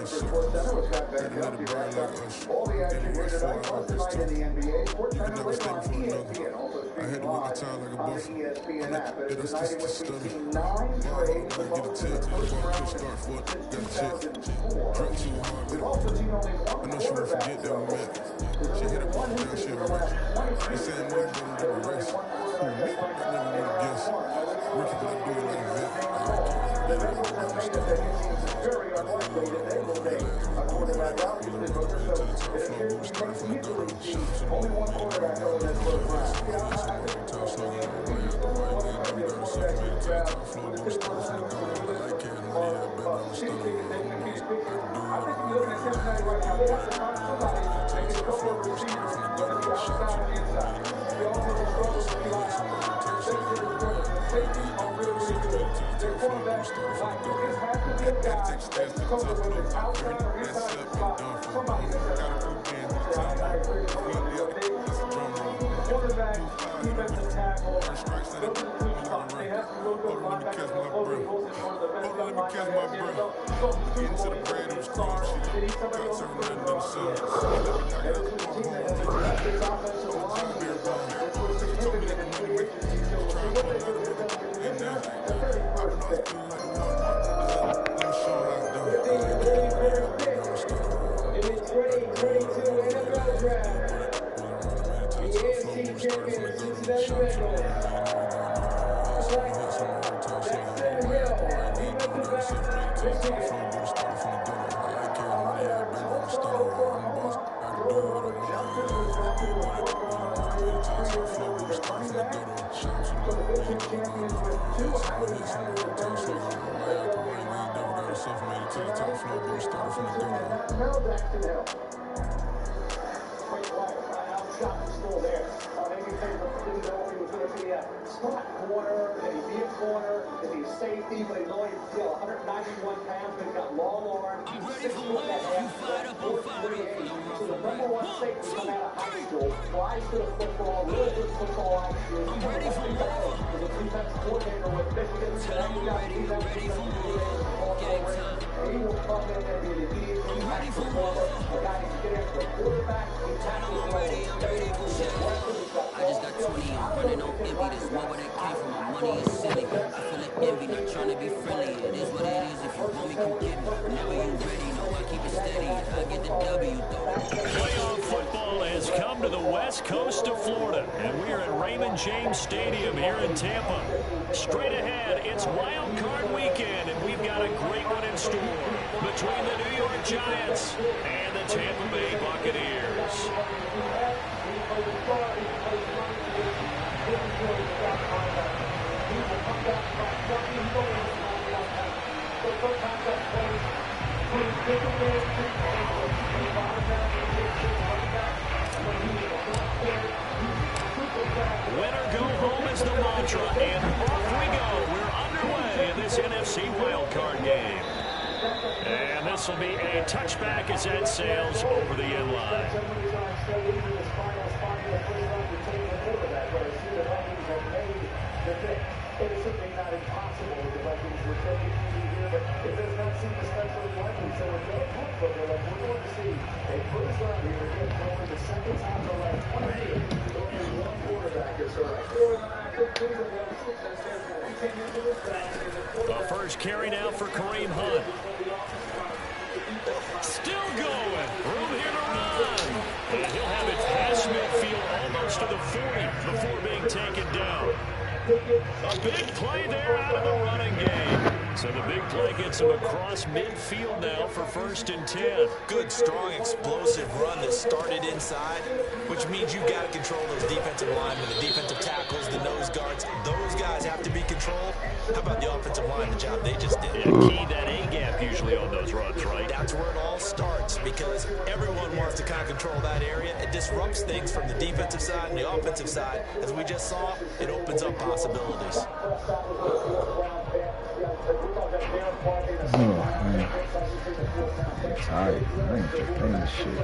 24/7 with Scott Bennett. All the action here tonight, plus the night in the NBA. Sports Center live on ESPN, also streaming live on the ESPN app. It is a night in which we've seen 9 trades, the most in the first round since 2004. We've also seen only one quarterback go. There's only been one instance in the last 23 years. There was only one quarterback that went in round one. The Bengals have made it that it seems very unlikely that they will take a quarterback out. Usually, Booker, so it appears we may easily see only one quarterback go in this first round. Yeah, I think looking at Cincinnati right now, they have to find somebody that can go for a receiver, whether it be outside or inside. The offensive struggles to be like safety are really good. Their quarterbacks, like, it has to be a guy that can cover whether it's outside or inside the spot. Somebody can set up. I agree with you. Quarterback, defensive tackle, those are the two spots. They have some real good linebackers. Logan Wilson's one of the best young linebackers here. So the Super Bowl, he's a star. They need somebody else to put him on. And this is a team that has addressed its offensive line here. This was significant in free agency. So we'll see what they do with them. It's not the 31st pick. 15th pick. In the 2022 AnL draft. The AFC champion Cincinnati Bengals. Select AnL, defensive back, Michigan. So the Big Ten champions with 2 highly talented players. Still there. Maybe didn't know if he was going to be a slot corner, that he'd be a corner, that he's safety, but he's only 191 pounds, but he's got long arms. He's 6 foot and a half, 4'3". So the #1 safety coming out of high school, flies to the football, really good football IQ. I'm ready for more. He's a defense coordinator with Michigan. And he's got defense and he will come in and be the immediate impact performer. A guy who can get after the quarterback, he tackles I just got 20 running on envy. This one where that came from. My money is silly. I feel like envy, not trying to be friendly. It is what it is. If you want me, come get me. Whenever you ready, know I keep it steady. I get the W. Playoff football has come to the west coast of Florida, and we are at Raymond James Stadium here in Tampa. Straight ahead, it's Wild Card Weekend, and we've got a great one in store between the New York Giants and the Tampa Bay Buccaneers. Winner go home is the mantra, and off we go. We're underway in this NFC wildcard game. And this will be a touchback as that sails over the end line. It is certainly not impossible that the Vikings would take it easy here, but it does not seem especially likely. So we're going to hope for them. We're going to see a first round here again, going the second time in the last 20 years. Only one quarterback is The first carry now for Kareem Hunt. Still going. Room here to run. And he'll have it past midfield almost to the 40 before being taken down. A big play there out of the running game. So the big play gets him across midfield now for 1st and 10. Good, strong, explosive run that started inside, which means you've got to control those defensive linemen, the defensive tackles, the nose guards. Those guys have to be controlled. How about the offensive line, the job they just did? Yeah, key that A-gap usually on those runs, right? That's where it all starts, because everyone wants to kind of control that area. It disrupts things from the defensive side and the offensive side. As we just saw, it opens up possibilities. Oh, man. I'm tired. I ain't playing this shit.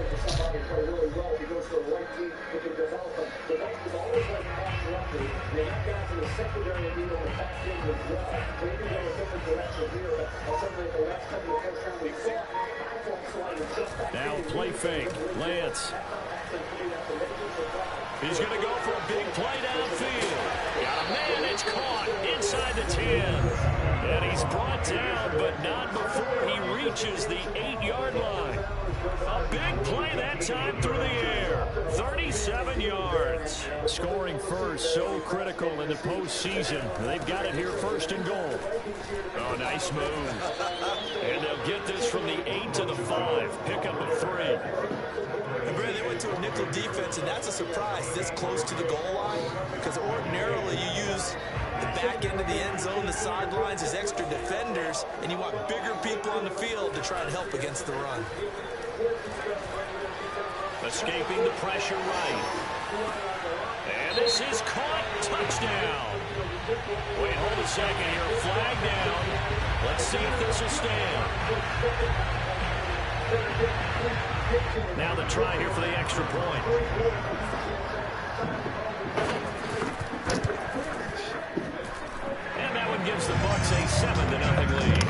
Now play fake. Lance. He's going to go for a big play downfield. Got a man. It's caught inside the 10. And he's brought down, but not before he reaches the 8-yard line. A big play that time through the air. 37 yards. Scoring first, so critical in the postseason. They've got it here first and goal. Oh, nice move. And they'll get this from the 8 to the 5. Pickup of 3. And Brad, they went to a nickel defense, and that's a surprise this close to the goal line, because ordinarily you use the back end of the end zone, the sidelines as extra defenders, and you want bigger people on the field to try and help against the run. Escaping the pressure right. And this is caught. Touchdown. Wait, hold a second here. Flag down. Let's see if this will stand. Now the try here for the extra point. And that one gives the Bucs a 7-0 lead.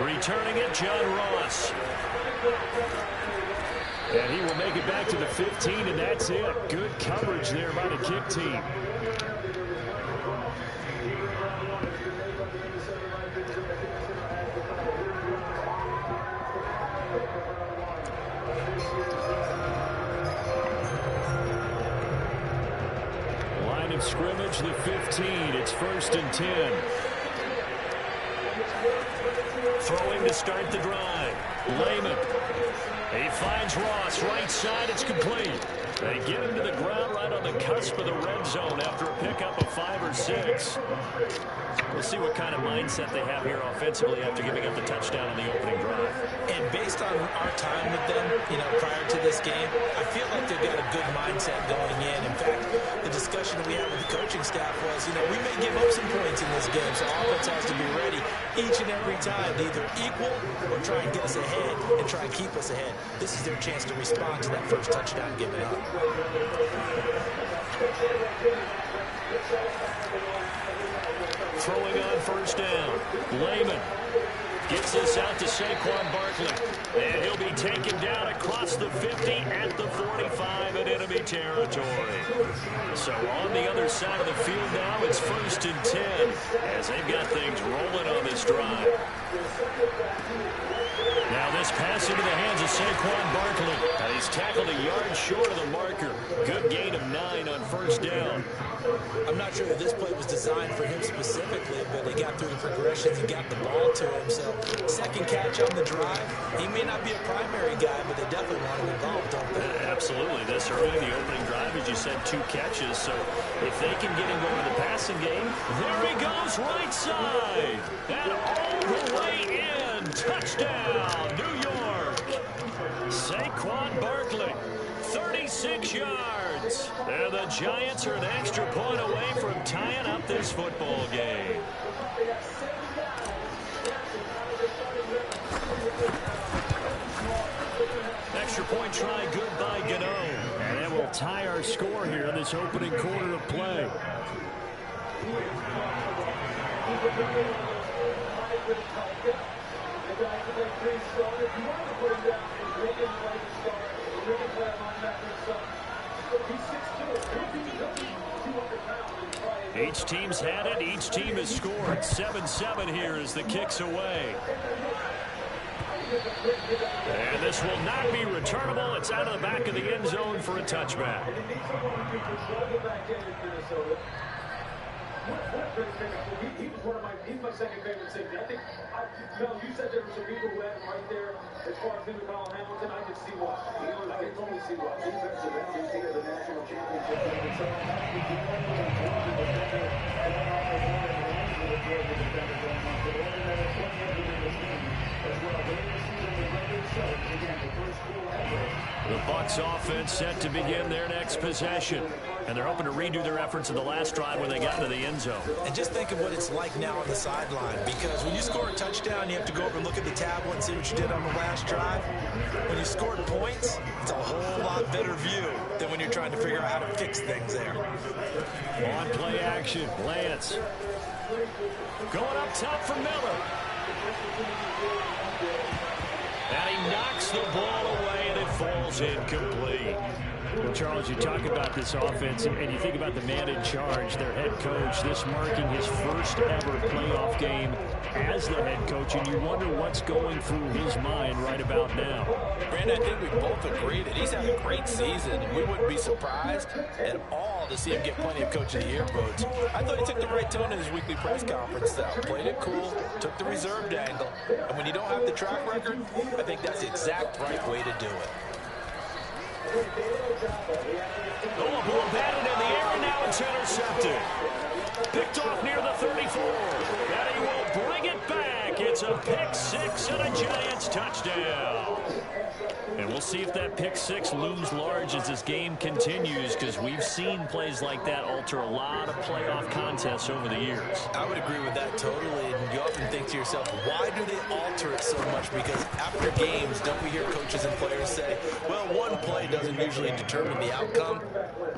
Returning it, John Ross. And he will make it back to the 15, and that's it. Good coverage there by the kick team. Line of scrimmage, the 15. It's 1st and 10. Throwing to start the drive. Lehman. He finds Ross. Right side. It's complete. They get him to the ground right on the cusp of the red zone after a pickup of 5 or 6. We'll see what kind of mindset they have here offensively after giving up the touchdown on the opening drive. And based on our time with them, prior to this game, I feel like they've got a good mindset going in. In fact, the discussion that we had with the coaching staff was, we may give up some points in this game, so offense has to be ready each and every time to either equal or try and get us ahead and try and keep us ahead. This is their chance to respond to that first touchdown given up. Throwing on 1st down. Lehman gets this out to Saquon Barkley. And he'll be taken down across the 50 at the 45 in enemy territory. So on the other side of the field now, it's 1st and 10 as they've got things rolling on this drive. Now this pass into the hands of Saquon Barkley. He's tackled a yard short of the marker. Good gain of 9 on 1st down. I'm not sure that this play was designed for him specifically, but they got through the progressions and got the ball to him. So second catch on the drive. He may not be a primary guy, but they definitely want him involved, don't they? Absolutely. This early in the opening drive, as you said, 2 catches. So if they can get him going in the passing game, there he goes right side. And all the way in. Touchdown, New York. Saquon Barkley. 36 yards. And the Giants are an extra point away from tying up this football game. Extra point try good by Gano. And it will tie our score here in this opening quarter of play. Each team's had it. Each team has scored. 7-7 here as the kick's away. And this will not be returnable. It's out of the back of the end zone for a touchback. He's my second favorite safety. I think, Mel, you said there were some people who had him right there. As far as people calling Hamilton, I can see why. I can totally see why. Defensive MVP of the national championship. The Bucs offense set to begin their next possession. And they're hoping to redo their efforts in the last drive when they got into the end zone. And just think of what it's like now on the sideline, because when you score a touchdown, you have to go over and look at the tablet and see what you did on the last drive. When you scored points, it's a whole lot better view than when you're trying to figure out how to fix things there. On play action, Lance. Going up top for Miller. And he knocks the ball away, and it falls incomplete. Well, Charles, you talk about this offense, and you think about the man in charge, their head coach, this marking his first ever playoff game as the head coach, and you wonder what's going through his mind right about now. Brandon, I think we both agree that he's had a great season, and we wouldn't be surprised at all to see him get plenty of Coach of the Year votes. I thought he took the right tone in his weekly press conference, though. Played it cool, took the reserved angle, and when you don't have the track record, I think that's the exact right way to do it. Oh, a ball batted in the air, and now it's intercepted. Picked off near the 34. And he will bring it back. It's a pick six and a Giants touchdown. And we'll see if that pick six looms large as this game continues, because we've seen plays like that alter a lot of playoff contests over the years. I would agree with that totally, and you often think to yourself, why do they alter it so much? Because after games, don't we hear coaches and players say, well, one play doesn't usually determine the outcome?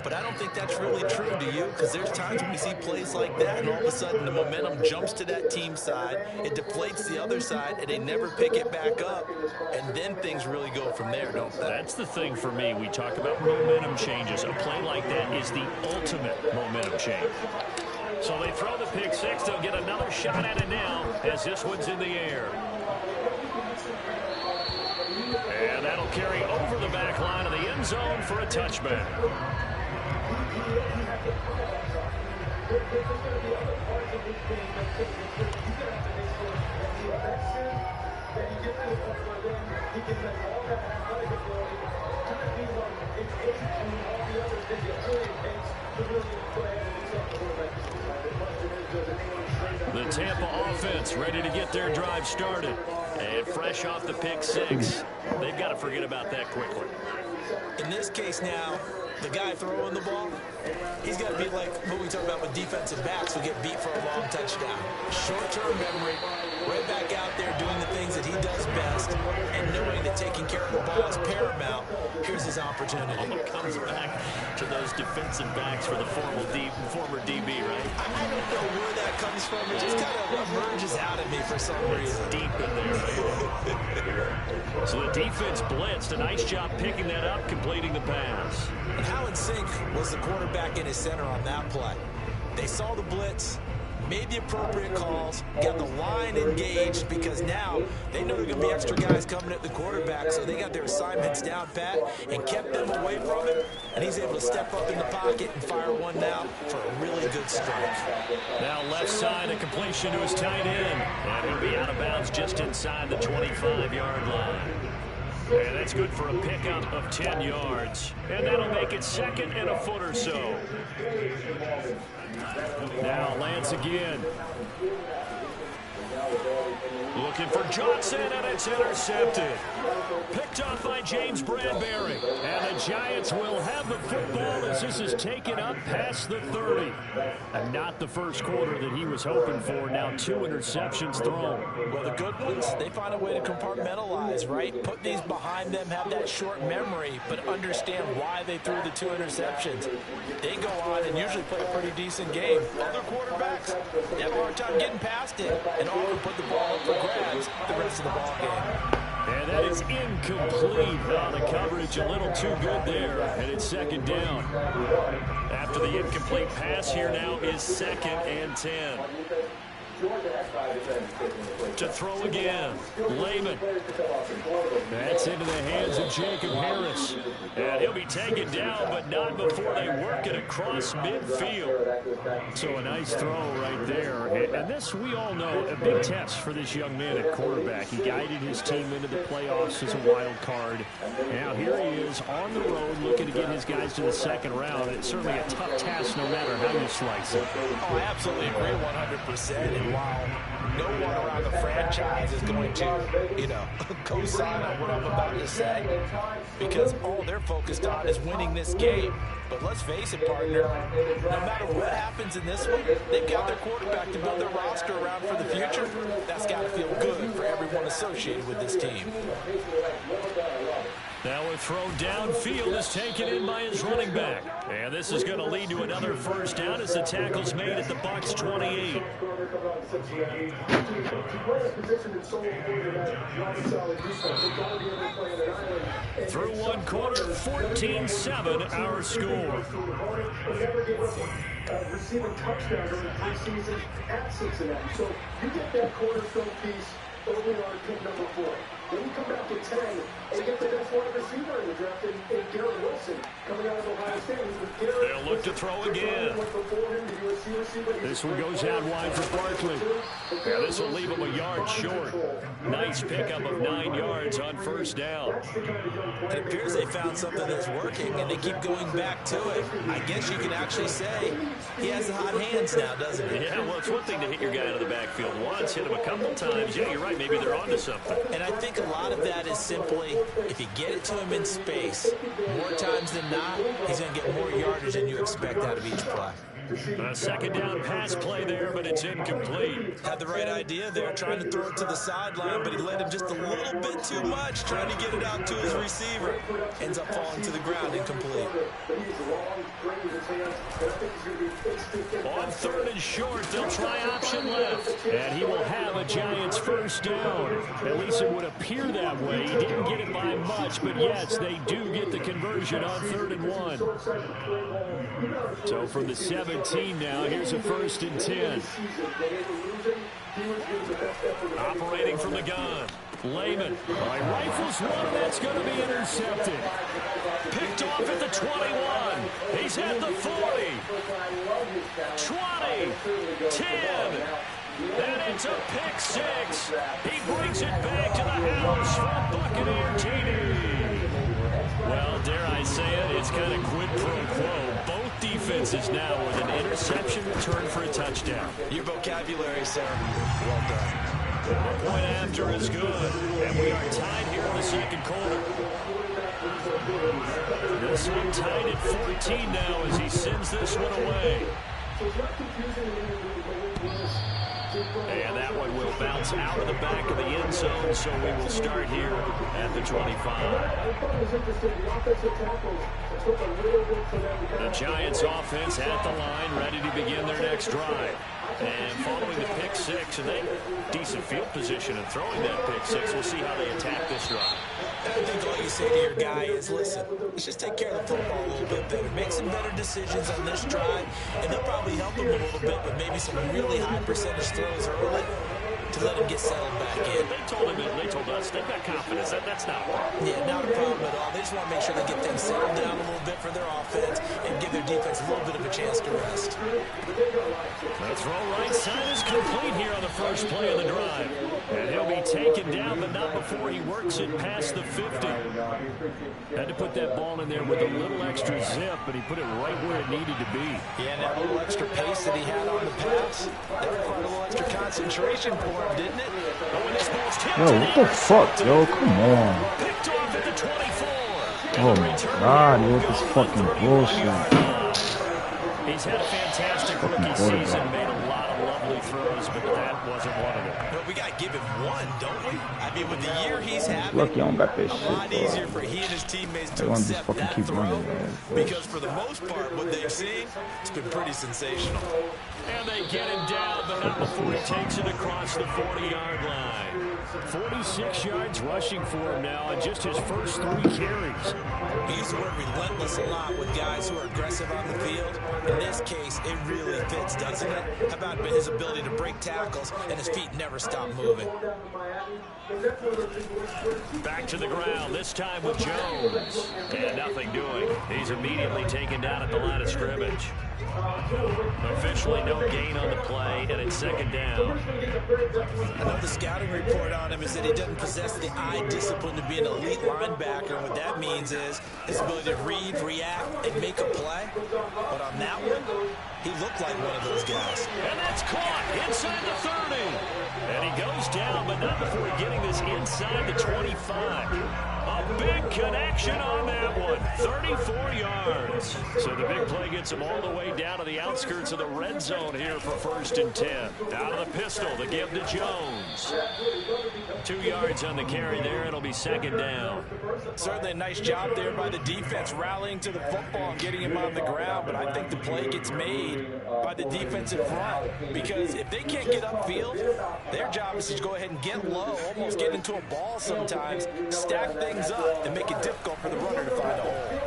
But I don't think that's really true, do you? Because there's times when we see plays like that, and all of a sudden the momentum jumps to that team side, it deflates the other side, and they never pick it back up, and then things really go from there, don't they? That's the thing for me. We talk about momentum changes. A play like that is the ultimate momentum change. So they throw the pick six. They'll get another shot at it now as this one's in the air. And that'll carry over the back line of the end zone for a touchback. The Tampa offense ready to get their drive started. And fresh off the pick six, they've got to forget about that quickly. In this case now, the guy throwing the ball, he's got to be like what we talk about with defensive backs who get beat for a long touchdown. Short-term memory, right back out there doing the things that he does best, and knowing that taking care of the ball is paramount. Here's his opportunity. All comes back to those defensive backs for the former DB, right? I don't know where that comes from. It just kind of emerges out of me for some reason. Deep in there. So the defense blitzed. A nice job picking that up, completing the pass. And how in sync was the quarterback in his center on that play? They saw the blitz, made the appropriate calls, got the line engaged, because now they know there are going to be extra guys coming at the quarterback, so they got their assignments down pat and kept them away from him, and he's able to step up in the pocket and fire one down for a really good strike. Now left side, a completion to his tight end, and he'll be out of bounds just inside the 25-yard line. And that's good for a pickup of 10 yards. And that'll make it second and a foot or so. Now Lance again. Looking for Johnson, and it's intercepted. Picked off by James Bradbury. And the Giants will have the football as this is taken up past the 30. And not the first quarter that he was hoping for. Now 2 interceptions thrown. Well, the good ones, they find a way to compartmentalize, right? Put these behind them, have that short memory, but understand why they threw the 2 interceptions. They go on and usually play a pretty decent game. Other quarterbacks, they have a hard time getting past it and often put the ball up for grabs the rest of the ball game. And that is incomplete. The coverage a little too good there, and it's second down. After the incomplete pass, here now is 2nd and 10. To throw again, Lehman. That's into the hands of Jacob Harris. And he'll be taken down, but not before they work it across midfield. So a nice throw right there. And this, we all know, a big test for this young man at quarterback. He guided his team into the playoffs as a wild card. Now here he is on the road looking to get his guys to the second round. It's certainly a tough task no matter how you slice it. Oh, I absolutely agree 100%. And while no one around the franchise is going to, you know, co-sign on what I'm about to say, because all they're focused on is winning this game. But let's face it, partner, no matter what happens in this one, they've got their quarterback to build their roster around for the future. That's got to feel good for everyone associated with this team. Now a throw downfield is taken in by his running back. And this is going to lead to another first down as the tackle's made at the Bucs 28. Through one quarter, 14-7 our score. Receiving touchdown during preseason at Cincinnati. So you get that cornerstone piece early on pick number 4. Then you come back to 10 and get the best wide receiver in the draft in Garrett Wilson coming out of Ohio State. They'll look to throw again. This one goes out wide for Barkley. Yeah, this will leave him a yard short. Nice pickup of 9 yards on first down. It appears they found something that's working, and they keep going back to it. I guess you can actually say he has the hot hands now, doesn't he? Yeah, well, it's one thing to hit your guy out of the backfield once, hit him a couple times. Yeah, you're right. Maybe they're onto something. And I think a lot of that is simply, if you get it to him in space, more times than not, he's going to get more yardage than you expect out of each play. A second down pass play there, but it's incomplete. Had the right idea there, trying to throw it to the sideline, but he led him just a little bit too much, trying to get it out to his receiver. Ends up falling to the ground incomplete. On third and short, they'll try option left. And he will have a Giants first down. At least it would appear that way. He didn't get it by much, but yes, they do get the conversion on 3rd and 1. So from the 17 now, here's a 1st and 10. Operating from the gun. Lehman. Rifles one, that's going to be intercepted. Picked off at the 21. He's at the 40. 20. 10. And it's a pick 6. He brings it back to the house from Buccaneer TD. Well, dare I say it, it's kind of quid pro quo. Both defenses now with an interception return for a touchdown. Your vocabulary, sir. Well done. The point after is good, and we are tied here in the second quarter. This one tied at 14 now as he sends this one away. And that one will bounce out of the back of the end zone, so we will start here at the 25. The Giants offense at the line, ready to begin their next drive. And following the pick 6, and they decent field position and throwing that pick 6, we'll see how they attack this drive. I think all you say to your guy is, listen, let's just take care of the football a little bit better. Make some better decisions on this drive, and they'll probably help him a little bit with maybe some really high percentage throws early to let him get settled back in. They told us they've got confidence. That's not a problem. Yeah, not a problem at all. They just want to make sure they get things settled down a little bit for their offense and give their defense a little bit of a chance to rest. The throw right side is complete here on the first play of the drive. And he'll be taken down, but not before he works it past the 50. Had to put that ball in there with a little extra zip, but he put it right where it needed to be. Yeah, and that little extra pace that he had on the pass, that required a little extra concentration for him, didn't it? Oh, and this ball's tipped. Yo, what the fuck, yo? Come on. Picked off at the 24. Oh my God, yo, this fucking bullshit. He's had a fantastic rookie season, made a lot of lovely throws, but that wasn't one of them. But we got to give him one, don't we? I mean, with the year he's having, Lucky I don't got this a shit, lot bro. easier for he and his teammates I to want this accept fucking that keep throw. running, man. Because for the most part, what they've seen, it's been pretty sensational. And they get him down, but not before he takes it across the 40-yard line. 46 yards rushing for him now on just his first 3 carries. He used the word relentless a lot with guys who are aggressive on the field. In this case, it really fits, doesn't it? How about his ability to break tackles and his feet never stop moving? Back to the ground, this time with Jones. And nothing doing. He's immediately taken down at the line of scrimmage. Officially no gain on the play, and it's 2nd down. I know the scouting report on him is that he doesn't possess the eye discipline to be an elite linebacker. And what that means is his ability to read, react, and make a play. But on that one, he looked like one of those guys. And that's caught inside the 30. And he goes down, but not before getting this inside the 25. A big connection on that one. 34 yards. So the big play gets him all the way down to the outskirts of the red zone here for 1st and 10. Out of the pistol, the give to Jones. 2 yards on the carry there. It'll be 2nd down. Certainly a nice job there by the defense rallying to the football and getting him on the ground. But I think the play gets made by the defensive front. Because if they can't get upfield, their job is to go ahead and get low, almost get into a ball sometimes, stack things up, and make it difficult for the runner to find a hole.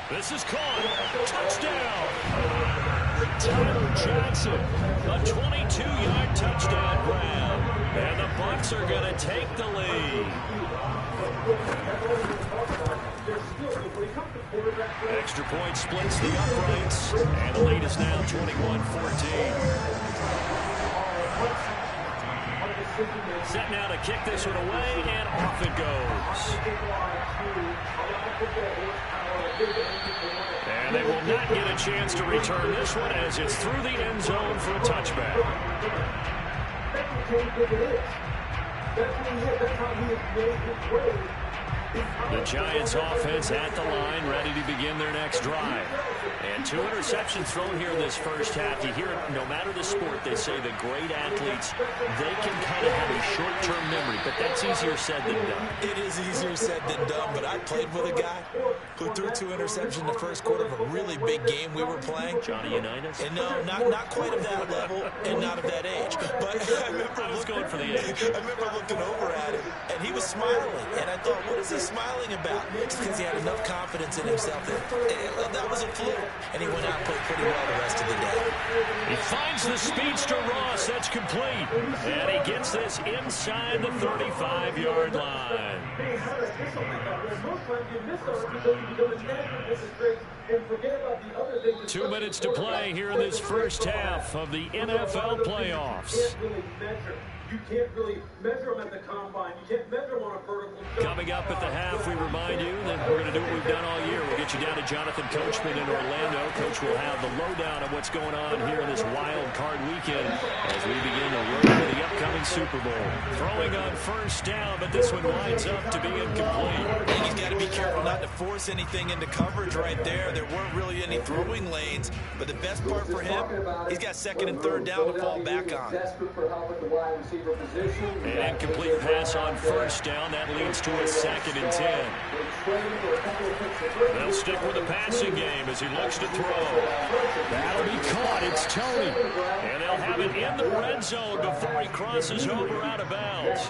This is caught. Touchdown. Tyler Johnson, a 22-yard touchdown grab. And the Bucs are going to take the lead. Extra point splits the uprights. And the lead is now 21-14. Set now to kick this one away, and off it goes. And they will not get a chance to return this one as it's through the end zone for a touchback. The Giants offense at the line, ready to begin their next drive. And 2 interceptions thrown here in this first half. You hear it, no matter the sport, they say the great athletes, they can kind of have a short-term memory, but that's easier said than done. It is easier said than done, but I played with a guy who threw 2 interceptions in the first quarter of a really big game we were playing. Johnny Unitas? And no, not quite of that level and not of that age. But I was going for the age. I remember looking over at him, and he was smiling. And I thought, what is he smiling about? It's because he had enough confidence in himself that was a fluke. And he went out and played pretty well the rest of the day. He finds the speedster Ross. That's complete. And he gets this inside the 35-yard line. 2 minutes to play here in this first half of the NFL playoffs. You can't really measure them at the combine. You can't measure them on a vertical. Coming up at the half, we remind you that we're going to do what we've done all year. We'll get you down to Jonathan Coachman in Orlando. Coach will have the lowdown of what's going on here in this wild card weekend as we begin the road to the upcoming Super Bowl. Throwing on first down, but this one winds up to be incomplete. I think he's got to be careful not to force anything into coverage right there. There weren't really any throwing lanes, but the best part for him, he's got 2nd and 3rd down to fall back on. An incomplete pass on first down. That leads to a 2nd and 10. They'll stick with the passing game as he looks to throw. That'll be caught. It's Tony. And they'll have it in the red zone before he crosses over out of bounds.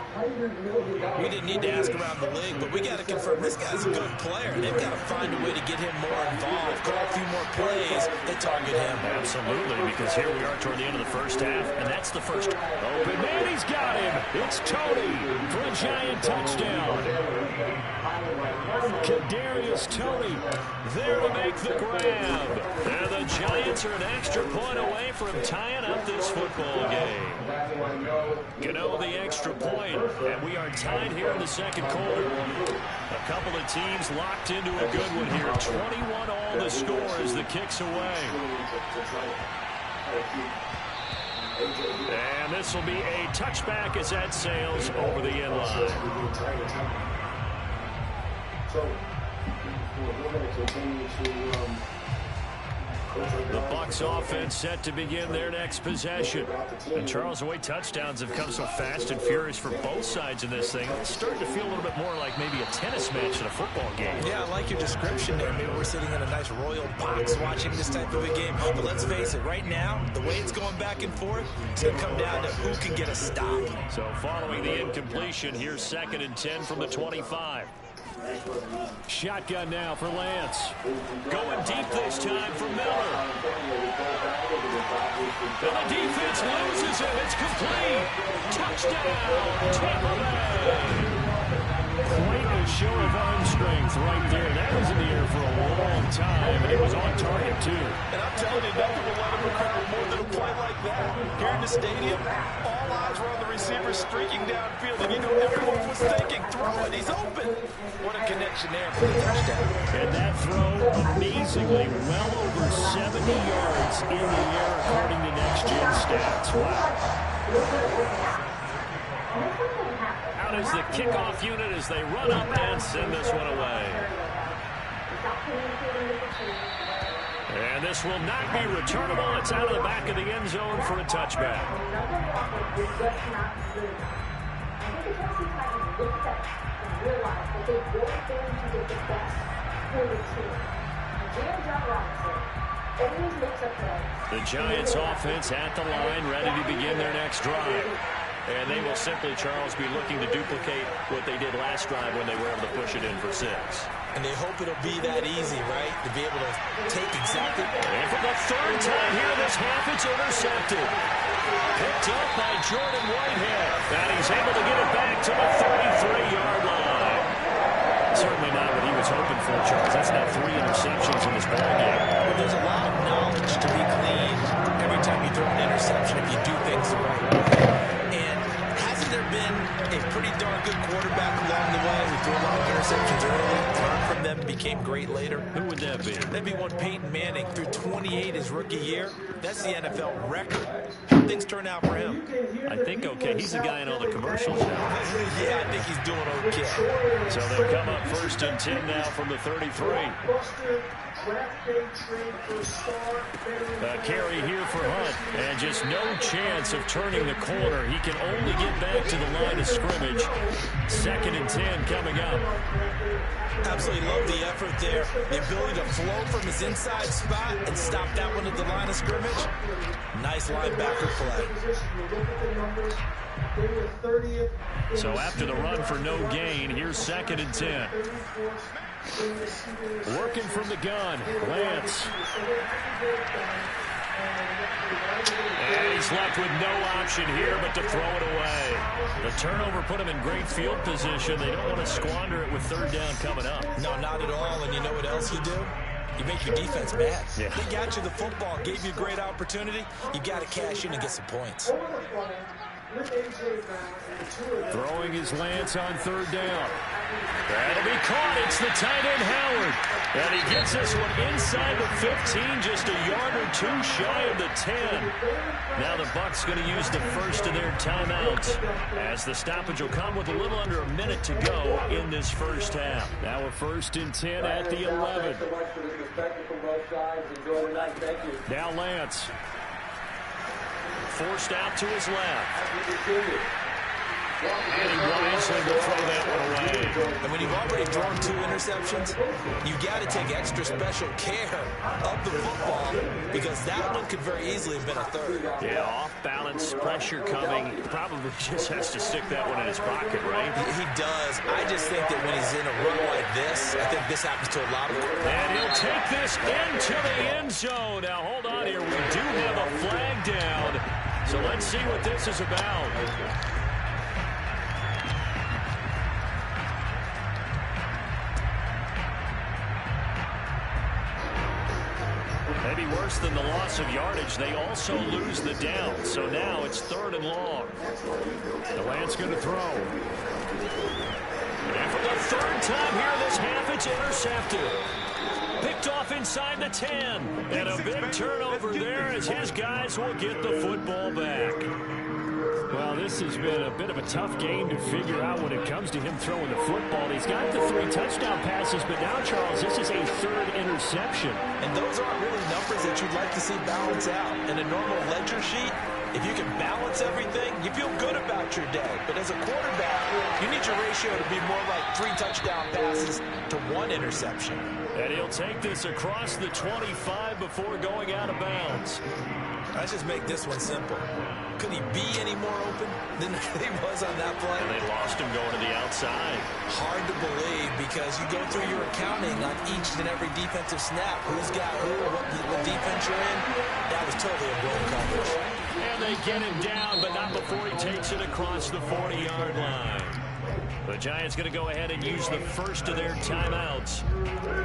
We didn't need to ask around the league, but we got to confirm this guy's a good player. They've got to find a way to get him more involved, call a few more plays that target him. Absolutely, because here we are toward the end of the first half, and that's the first open man. He's got him. It's Tony for a Giant touchdown. Kadarius Toney there to make the grab. And the Giants are an extra point away from tying up this football game. Gano the extra point, and we are tied here in the second quarter. A couple of teams locked into a good one here. 21 all the score as the kick's away. And this will be a touchback as that sails over the end line. So, we're going to continue to The Bucs offense set to begin their next possession. And Charles, the way touchdowns have come so fast and furious for both sides in this thing, it's starting to feel a little bit more like maybe a tennis match than a football game. Yeah, I like your description there. Maybe we're sitting in a nice royal box watching this type of a game. But let's face it, right now, the way it's going back and forth, it's going to come down to who can get a stop. So following the incompletion, here's 2nd and 10 from the 25. Shotgun now for Lance. Going deep this time for Miller. And the defense loses him. It's complete. Touchdown, Tampa Bay. Quite a show of arm strength right there. That was in the air for a long time, and it was on target, too. And I'm telling you, nothing will let him recover more than a play like that. Here in the stadium, all eyes were on the receiver streaking downfield, and you know everyone was thinking, throw it, he's open. What a connection there for the touchdown. And that throw, amazingly, well over 70 yards in the air, according to next-gen stats. Wow. Out is the kickoff unit as they run up and send this one away. And this will not be returnable. It's out of the back of the end zone for a touchback. The Giants offense at the line, ready to begin their next drive. And they will simply, Charles, be looking to duplicate what they did last drive when they were able to push it in for 6. And they hope it'll be that easy, right? To be able to take exactly. And for the 3rd time here this half, it's intercepted. Picked up by Jordan Whitehead. And he's able to get it back to the 33-yard line. Certainly not what he was hoping for, Charles. That's now 3 interceptions in this ballgame. Well, there's a lot of knowledge to be gleaned every time you throw an interception if you do things the right way. And hasn't there been a pretty darn good quarterback along the way who threw a lot of interceptions early, learned from them, became great later? Who would that be? That'd be one Peyton Manning threw 28 his rookie year. That's the NFL record. Things turn out for him. I think okay. He's the guy in all the commercials now. Yeah, I think he's doing okay. So they'll come up 1st and 10 now from the 33. A carry here for Hunt, and just no chance of turning the corner. He can only get back to the line of scrimmage. 2nd and 10 coming up. Absolutely love the effort there. The ability to flow from his inside spot and stop that one at the line of scrimmage. Nice linebacker play. So after the run for no gain, here's 2nd and 10. Working from the gun, Lance. And he's left with no option here but to throw it away. The turnover put him in great field position. They don't want to squander it with 3rd down coming up. No, not at all. And you know what else you do? You make your defense mad. Yeah. They got you the football, gave you a great opportunity. You got to cash in and get some points. Throwing his Lance on 3rd down. That'll be caught. It's the tight end Howard. And he gets this one inside the 15, just a yard or 2 shy of the 10. Now the Bucs going to use the first of their timeouts as the stoppage will come with a little under a minute to go in this first half. Now a 1st and 10 at the 11. Now Lance. Forced out to his left. And he wisely will throw that one away. And when you've already thrown 2 interceptions, you got to take extra special care of the football because that one could very easily have been a 3rd. Yeah, off-balance, pressure coming. Probably just has to stick that one in his pocket, right? He does. I just think that when he's in a run like this, I think this happens to a lot of them. And he'll take this into the end zone. Now, hold on here. We do have a flag down. So let's see what this is about. Maybe worse than the loss of yardage, they also lose the down. So now it's 3rd and long. The Lance going to throw. And for the 3rd time here this half, it's intercepted. Picked off inside the 10. And a big turnover there as his guys will get the football back. Well, this has been a bit of a tough game to figure out when it comes to him throwing the football. He's got the 3 touchdown passes, but now, Charles, this is a 3rd interception. And those aren't really numbers that you'd like to see balance out. In a normal ledger sheet, if you can balance everything, you feel good about your day. But as a quarterback, you need your ratio to be more like 3 touchdown passes to 1 interception. And he'll take this across the 25 before going out of bounds. Let's just make this one simple. Could he be any more open than he was on that play? And they lost him going to the outside. Hard to believe because you go through your accounting on each and every defensive snap. Who's got who, what defense you're in. That was totally a blown coverage. And they get him down, but not before he takes it across the 40-yard line. The Giants going to go ahead and use the first of their timeouts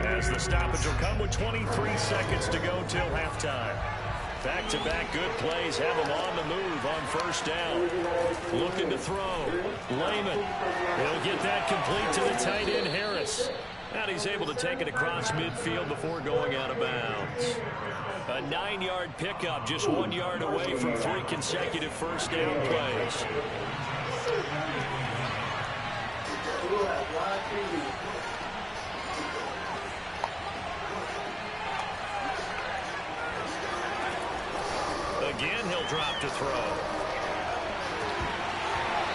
as the stoppage will come with 23 seconds to go till halftime. Back-to-back good plays have him on the move on first down. Looking to throw. Lehman. He'll get that complete to the tight end, Harris. And he's able to take it across midfield before going out of bounds. A 9-yard pickup, just 1 yard away from 3 consecutive first down plays. Again, he'll drop to throw.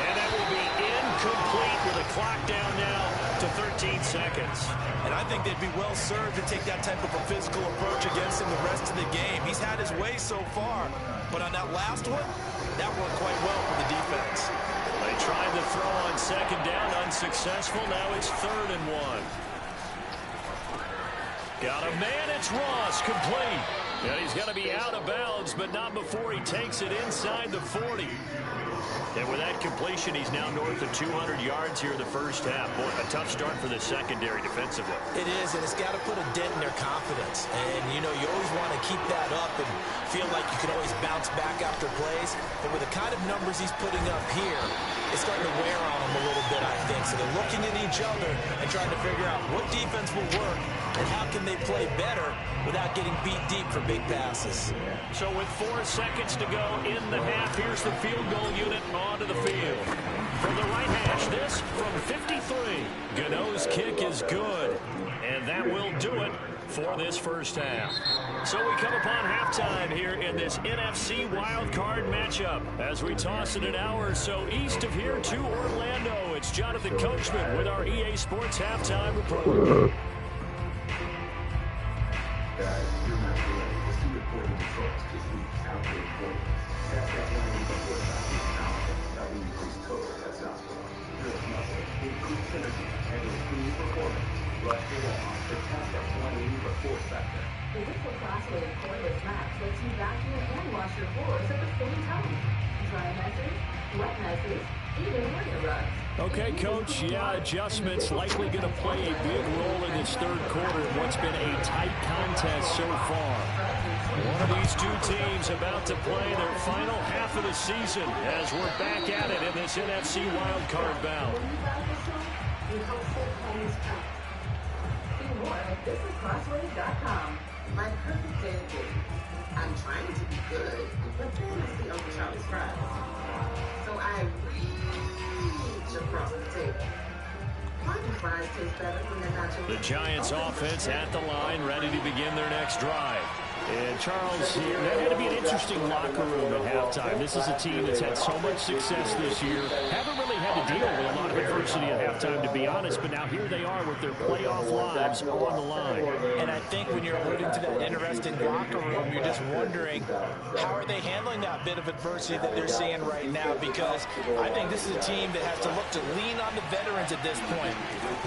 And that will be incomplete with a clock down now to 13 seconds. And I think they'd be well served to take that type of a physical approach against him the rest of the game. He's had his way so far, but on that last one, that worked quite well for the defense. They tried to throw on second down, unsuccessful. Now it's 3rd and 1. Got a man, it's Ross, complete. And he's got to be out of bounds, but not before he takes it inside the 40. And with that completion, he's now north of 200 yards here in the first half. Boy, a tough start for the secondary defensively. It is, and it's got to put a dent in their confidence. And, you know, you always want to keep that up and feel like you can always bounce back after plays. But with the kind of numbers he's putting up here, it's starting to wear on them a little bit, I think. So they're looking at each other and trying to figure out what defense will work and how can they play better without getting beat deep for big passes. So with 4 seconds to go in the half, here's the field goal unit onto the field. From the right hash, this from 53. Gano's kick is good, and that will do it for this first half. So we come upon halftime here in this NFC wildcard matchup. As we toss it an hour or so east of here to Orlando, it's Jonathan Coachman with our EA Sports Halftime Report. Guys, you're not ready to see the important results this week out there for you. That's that one before that increased total testosterone, build muscle, increased synergy, and improve performance. Rush it on to test that 180 before factor. The Whistle Class-rated cordless max lets you vacuum and wash your floors at the same time. Dry messes, wet messes, even area rugs. Okay, Coach, adjustments likely going to play a big role in this third quarter in what's been a tight contest so far. One of these two teams about to play their final half of the season as we're back at it in this NFC wildcard bout. See more at thisiscrossways.com. My perfect day date. I'm trying to be good, but then I see Uncle Charlie's fries. So I reach across the table. Why do fries taste better when they're not your... The Giants offense at the line, ready to begin their next drive. And Charles, that had to be an interesting locker room at halftime. This is a team that's had so much success this year. Haven't really had to deal with a lot of adversity at halftime, to be honest, but now here they are with their playoff lives on the line. And I think when you're alluding to that interesting locker room, you're just wondering, how are they handling that bit of adversity that they're seeing right now? Because I think this is a team that has to look to lean on the veterans at this point.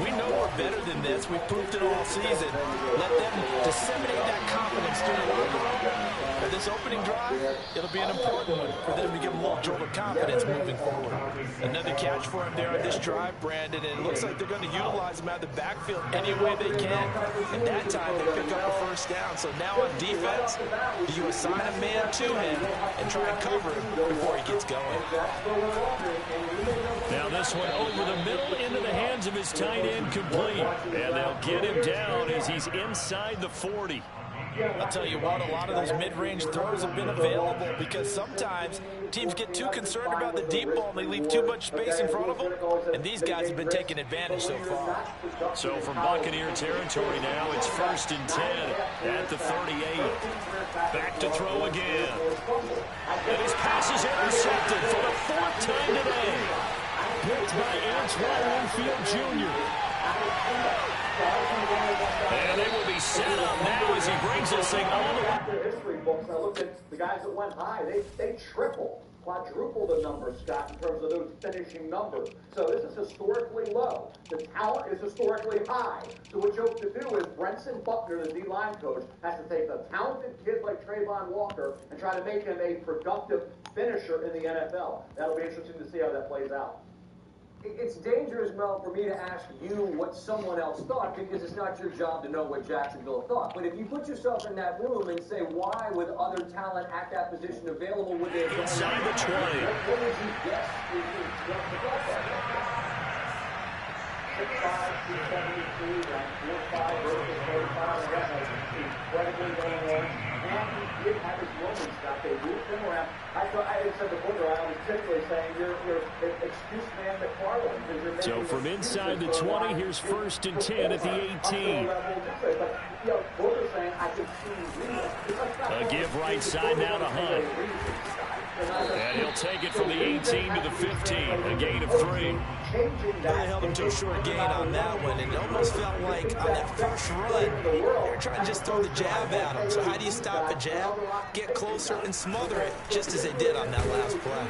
We know we're better than this. We've proved it all season. Let them disseminate that confidence through the locker room. For this opening drive, it'll be an important one for them to give them a little jolt of confidence moving forward. Another catch for him there on this drive, Brandon, and it looks like they're going to utilize him out of the backfield any way they can. And that time, they pick up a first down. So now on defense, you assign a man to him and try and cover him before he gets going. Now this one over the middle into the hands of his tight end, complete. And they'll get him down as he's inside the 40. I'll tell you what, a lot of those mid-range throws have been available because sometimes teams get too concerned about the deep ball and they leave too much space in front of them, and these guys have been taking advantage so far. So from Buccaneer territory now, it's 1st and 10 at the 38. Back to throw again. And his pass is intercepted for the 4th time today. Picked by Antoine Winfield Jr. And they will be set up now as he brings this thing all the way. History books, I looked at the guys that went high. They tripled, quadrupled the numbers, Scott, in terms of those finishing numbers. So this is historically low. The talent is historically high. So what you hope to do is Brenson Buckner, the D-line coach, has to take a talented kid like Trayvon Walker and try to make him a productive finisher in the NFL. That'll be interesting to see how that plays out. It's dangerous, Mel, for me to ask you what someone else thought because it's not your job to know what Jacksonville thought. But if you put yourself in that room and say, why, with other talent at that position available, would they have done inside the 20? What would you guess is what the thought was? 6'5", 272, 4'5", versus 35, and that was incredibly going on. And he did have his moments, Scott. They moved him around. I said before, I was typically saying you're excuse man McFarland. So from inside the 20, here's 1st and 10 at the 18. A give right side now to Hunt. And he'll take it from the 18 to the 15, a gain of 3. Really held him to a short gain on that one, and it almost felt like on that first run, they're trying to just throw the jab at him. So how do you stop a jab? Get closer and smother it, just as they did on that last play.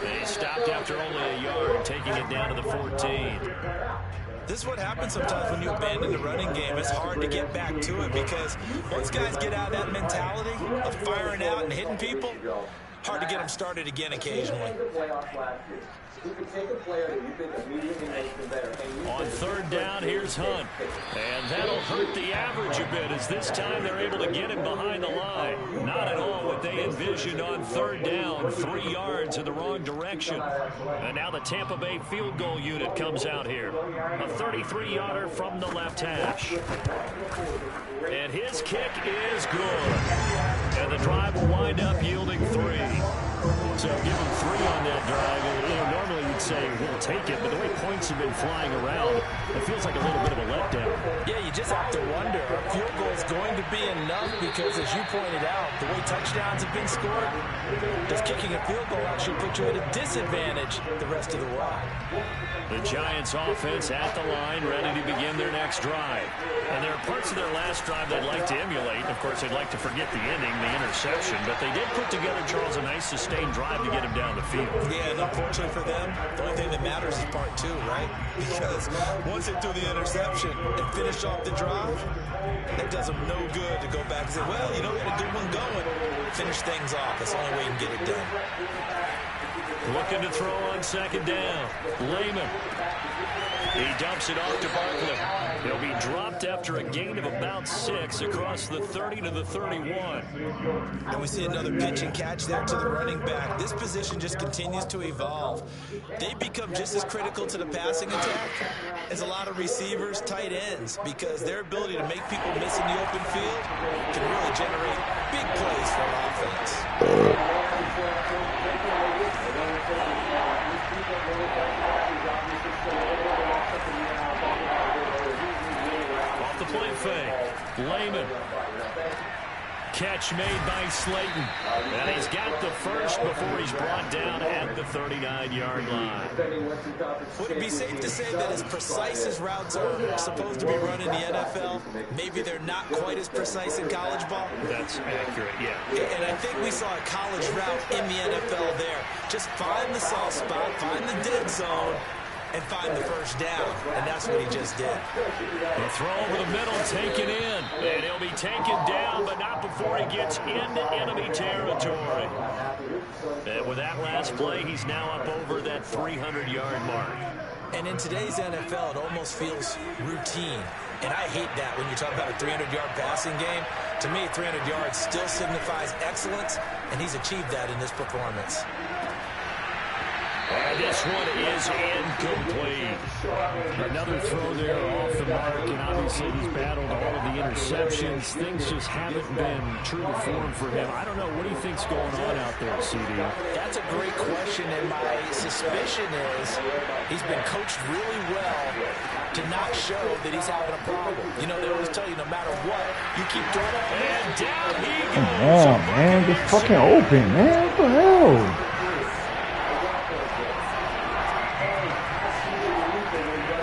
They stopped after only a yard, taking it down to the 14. This is what happens sometimes when you abandon the running game. It's hard to get back to it because once guys get out of that mentality of firing out and hitting people, hard to get them started again occasionally. On 3rd down, here's Hunt. And that'll hurt the average a bit as this time they're able to get him behind the line. Not at all what they envisioned on 3rd down. 3 yards in the wrong direction. And now the Tampa Bay field goal unit comes out here. A 33-yarder from the left hash. And his kick is good. And the drive will wind up yielding 3. So give him 3 on that drive. And, normally you'd say we'll take it, but the way points have been flying around, it feels like a little bit of a letdown. Yeah, you just have to wonder, are field goals going to be enough? Because as you pointed out, the way touchdowns have been scored, does kicking a field goal actually put you at a disadvantage the rest of the way? The Giants offense at the line, ready to begin their next drive. And there are parts of their last drive they'd like to emulate. Of course, they'd like to forget the ending, the interception. But they did put together, Charles, a nice sustained drive to get him down the field. Yeah, and unfortunately for them, the only thing that matters is part 2, right? Because once they threw the interception and finish off the drive, it does them no good to go back and say, well, you know, we had a good one going. Finish things off. That's the only way you can get it done. Looking to throw on 2nd down. Lehman. He dumps it off to Barkley. He'll be dropped after a gain of about 6 across the 30 to the 31. And we see another pitch and catch there to the running back. This position just continues to evolve. They become just as critical to the passing attack as a lot of receivers, tight ends, because their ability to make people miss in the open field can really generate big plays for an offense. Off the play fake. Lehman. Catch made by Slayton. And he's got the first before he's brought down at the 39-yard line. Would it be safe to say that as precise as routes are supposed to be run in the NFL, maybe they're not quite as precise in college ball? That's accurate, yeah. And I think we saw a college route in the NFL there. Just find the soft spot, find the dead zone, and find the first down. And that's what he just did. The throw over the middle, taken in. And he'll be taken down, but not before he gets into enemy territory. And with that last play, he's now up over that 300-yard mark. And in today's NFL, it almost feels routine. And I hate that when you talk about a 300-yard passing game. To me, 300 yards still signifies excellence, and he's achieved that in this performance. And this this one is incomplete. Another throw there off the mark, and obviously he's battled all of the interceptions. Things just haven't been true to form for him. I don't know. What do you think's going on out there, CD? That's a great question, and my suspicion is he's been coached really well to not show that he's having a problem. You know, they always tell you no matter what, you keep doing it. And down he goes. Come on, man. Just fucking open, man. What the hell?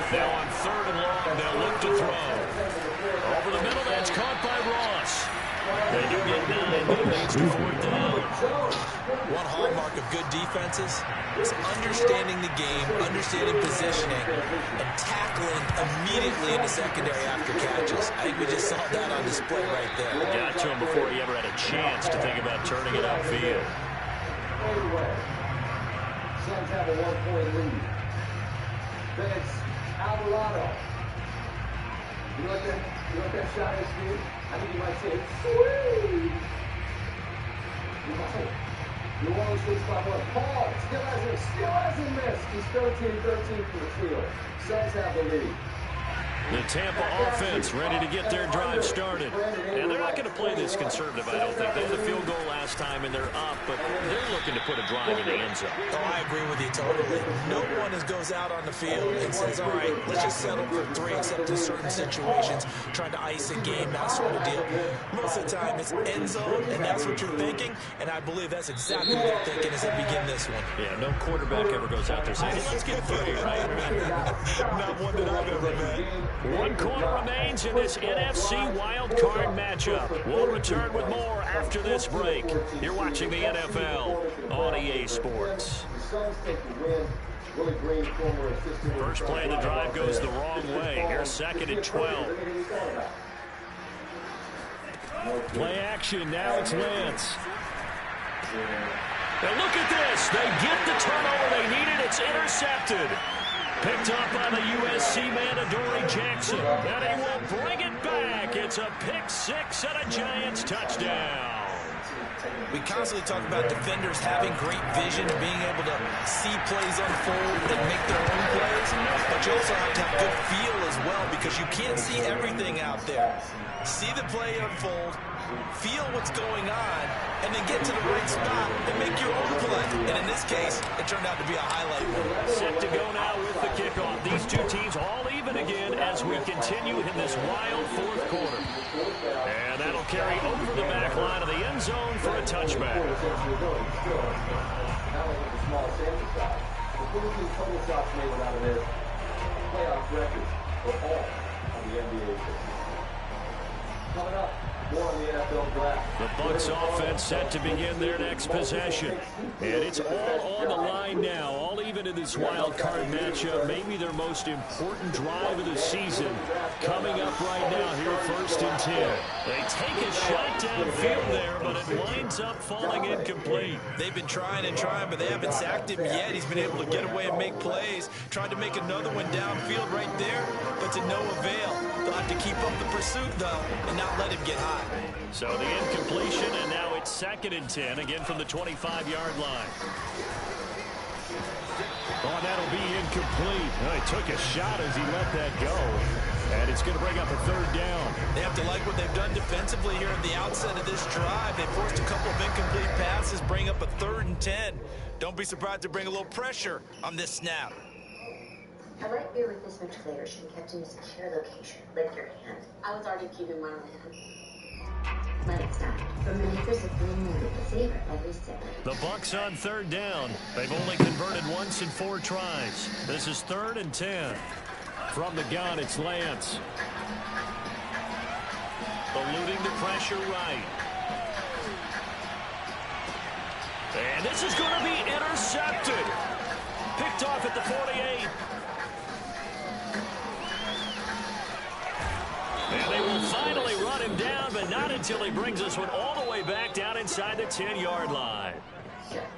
Now on 3rd and long, they'll look to throw. Over the middle, that's caught by Ross. They do get 9, but it leads to 4th down. One hallmark of good defenses is understanding the game, understanding positioning, and tackling immediately in the secondary after catches. I think we just saw that on display right there. Got to him before he ever had a chance to think about turning it upfield. Suns have a 1-point lead. Then it's Alvarado. You know what that shot is, dude? I think you might say, sweet. You might. New Orleans switch by 1. Paul still hasn't missed. He's 13-13 for the field. Suns have the lead. The Tampa offense ready to get their drive started. And they're not going to play this conservative, I don't think. They had a field goal last time, and they're up, but they're looking to put a drive in the end zone. Oh, I agree with you totally. No one goes out on the field and says, all right, let's just settle for 3, except in certain situations, trying to ice a game, that sort of deal. Most of the time, it's end zone, and that's what you're thinking, and I believe that's exactly what they're thinking as they begin this one. Yeah, no quarterback ever goes out there saying, hey, let's get 3, right? Not one that I've ever met. 1 quarter remains in this NFC wildcard matchup. We'll return with more after this break. You're watching the NFL on EA Sports. First play of the drive goes the wrong way. Here's 2nd and 12. Play action. Now it's Lance. And look at this. They get the turnover they needed. It's intercepted. Picked up by the USC man, Adoree Jackson. And he will bring it back. It's a pick 6 and a Giants touchdown. We constantly talk about defenders having great vision, being able to see plays unfold and make their own plays. But you also have to have good feel as well, because you can't see everything out there. See the play unfold, feel what's going on, and then get to the right spot and make your own play. And in this case, it turned out to be a highlight one. Set to go now with the kickoff. These two teams all even again as we continue in this wild 4th quarter. And that'll carry over the back line of the end zone for a touchback. Coming up, more on the NFL draft. The Bucs offense set to begin their next possession. And it's all on the line now, all even in this wild card matchup. Maybe their most important drive of the season coming up right now here, 1st and 10. They take a shot downfield there, but it winds up falling incomplete. They've been trying and trying, but they haven't sacked him yet. He's been able to get away and make plays. Tried to make another one downfield right there, but to no avail. They'll have to keep up the pursuit, though, and not let him get hot. So the incompletion, and now it's 2nd and 10, again from the 25-yard line. Oh, that'll be incomplete. He took a shot as he let that go. And it's going to bring up a 3rd down. They have to like what they've done defensively here at the outset of this drive. They forced a couple of incomplete passes, bring up a 3rd and 10. Don't be surprised to bring a little pressure on this snap. A light beer with this much flavor should be kept in a secure location. Lick your hand. I was already keeping mine on hand. Let it stand. From the makers of Green Moon, savor every sip. The Bucs on 3rd down. They've only converted once in 4 tries. This is 3rd and 10. From the gun, it's Lance. Eluding the pressure right. And this is going to be intercepted. Picked off at the 48. And they will finally run him down, but not until he brings this one all the way back down inside the 10-yard line.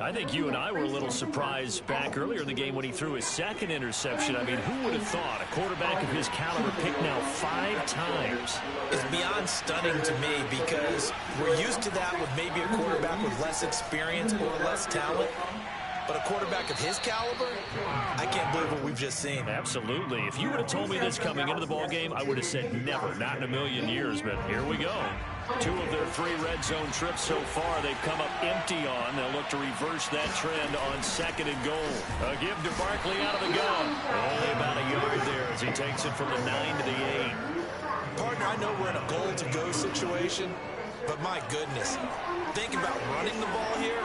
I think you and I were a little surprised back earlier in the game when he threw his 2nd interception. I mean, who would have thought a quarterback of his caliber picked now 5 times? It's beyond stunning to me, because we're used to that with maybe a quarterback with less experience or less talent. But a quarterback of his caliber, I can't believe what we've just seen. Absolutely. If you would have told me this coming into the ball game, I would have said never, not in a million years. But here we go. 2 of their 3 red zone trips so far, they've come up empty on. They'll look to reverse that trend on 2nd and goal. A give to Barkley out of the gun. Only about a yard there as he takes it from the 9 to the 8. Partner, I know we're in a goal-to-go situation, but my goodness, think about running the ball here.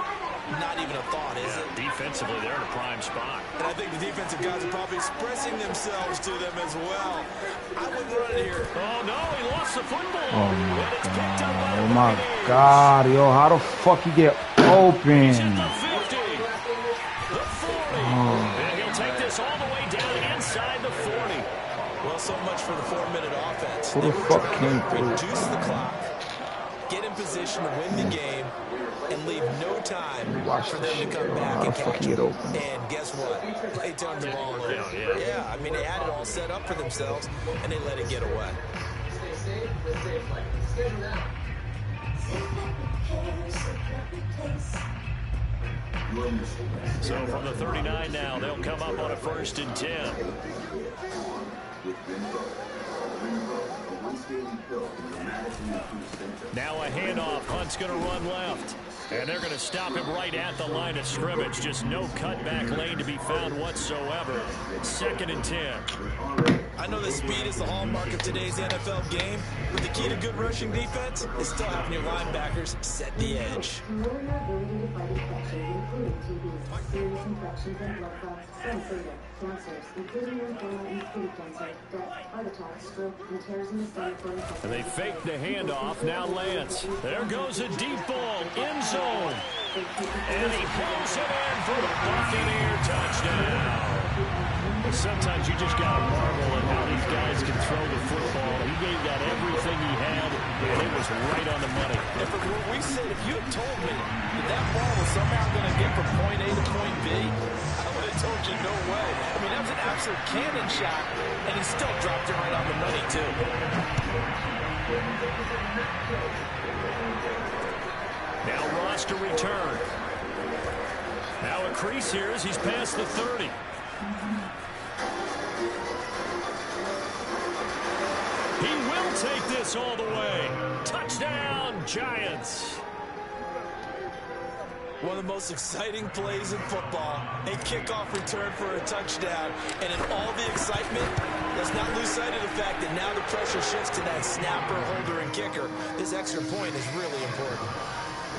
Not even a thought, is it? Defensively, they're in a prime spot. And I think the defensive guys are probably expressing themselves to them as well. I wouldn't run it here. Oh, no, he lost the football. Oh, my God, yo, how the fuck you get open? He's at the 50, the 40, and he'll take this all the way down inside the 40. Well, so much for the 4-minute offense. Who the fuck came through? Reduce the clock, get in position to win the game, and leave no time for them to come back and catch it. And guess what? They turned the ball over. Yeah, I mean, they had it all set up for themselves, and they let it get away. So from the 39 now, they'll come up on a 1st and 10. Now a handoff. Hunt's going to run left. And they're going to stop him right at the line of scrimmage. Just no cutback lane to be found whatsoever. 2nd and 10. I know that speed is the hallmark of today's NFL game, but the key to good rushing defense is still having your linebackers set the edge. And they fake the handoff. Now Lance. There goes a deep ball. End zone. And he pulls it in for the Buccaneer touchdown. Sometimes you just got to marvel at how these guys can throw the football. He gave that everything he had, and it was right on the money. And from what we said, if you had told me that ball was somehow going to get from point A to point B, I would have told you no way. I mean, that was an absolute cannon shot, and he still dropped it right on the money, too. Now Ross to return. Now a crease here as he's past the 30. He will take this all the way. Touchdown, Giants. One of the most exciting plays in football, a kickoff return for a touchdown. And in all the excitement, let's not lose sight of the fact that now the pressure shifts to that snapper, holder, and kicker. This extra point is really important.